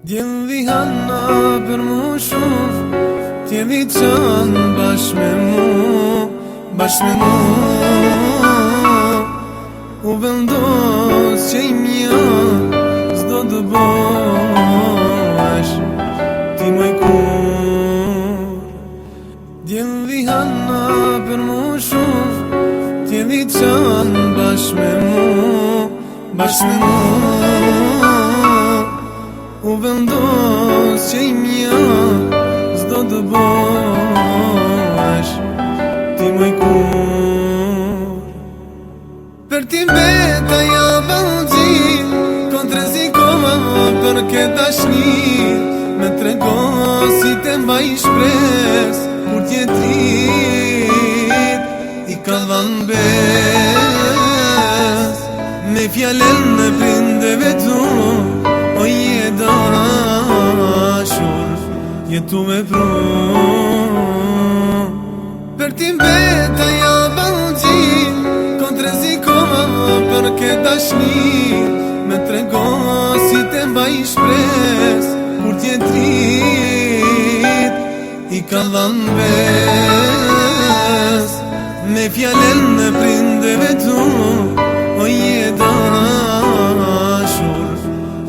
Djeli hana për mu shuf, t'jeli qanë bashkë me mu, u vendos që i mja, s'do të bosh, ti më i kur. Djeli hana për mu shuf, t'jeli qanë bashkë me mu, u vendos që i mja, s'do të bosh, ti më i kur. Per ti beta ja bëllgjim, kontre zikoma për këtë dashni, me trego si të mbaj shpres, kur tjetrit i kalvan bes, me fjallën në prindeve tu, o je dashur, jetu me pru. Per ti beta ja bëllgjim, kontre zikoma për këtë dashni, me trego si të mbaj shpres, kur tjetrit i kalvan bes, me fjallën në prindeve tu, o je dashur,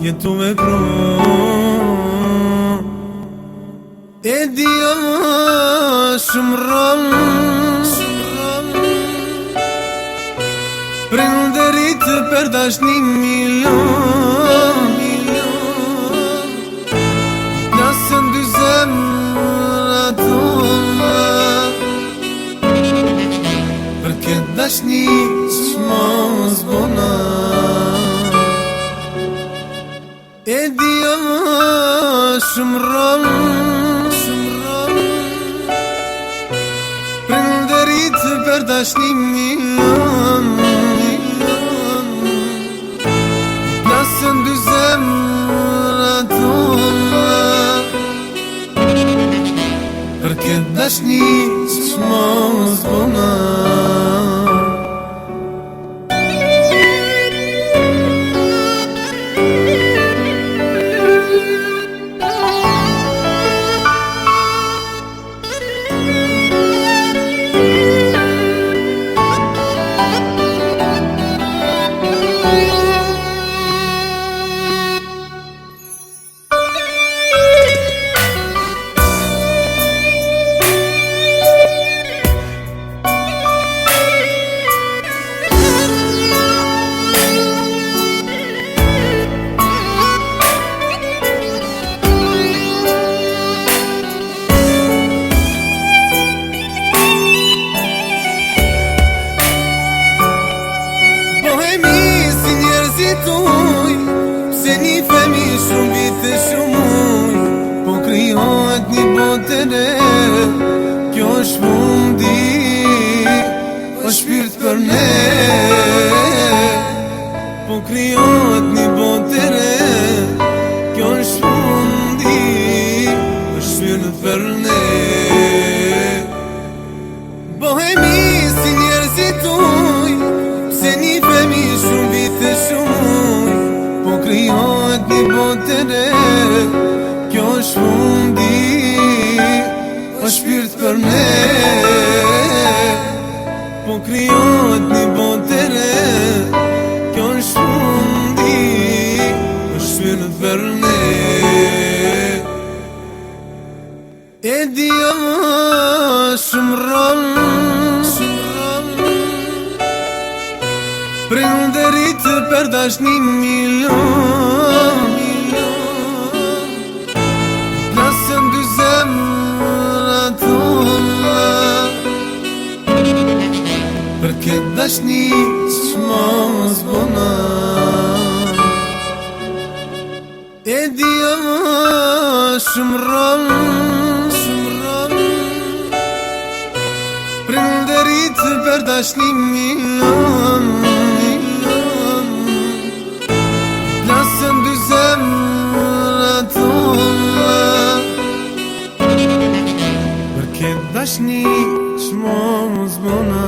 jetu me pru. E dia shumë rëmë, prinderit për dashni milion, plasën dy zemra tona, për këtë dashni s'mos bona. E dia shumë rëmë, prinderit për dashni milion, plasën dy zemra tona, për këtë dashni s'mos bona. Se një femi shumë vite shumë uj, po kryohet një botë re, kjo është mundi, o shpirt për ne. Po kryohet një botë re, kjo është mundi, o shpirt për ne. Bohemi si njerëzit uj, se një femi shumë vite shumë uj, po kryohet një botë re, kjo është mundi, o shpirt për ne. Po kryohet një botë re, kjo është mundi, o shpirt për ne. E dia shumë rëmë, prinderit për dashni milion, plasën dy zemra tona, për këtë dashni s'mos bona. E dia shumë rëmë, prinderit për dashni milion, plasën dy zemra tona, për këtë dashni s'mos bona.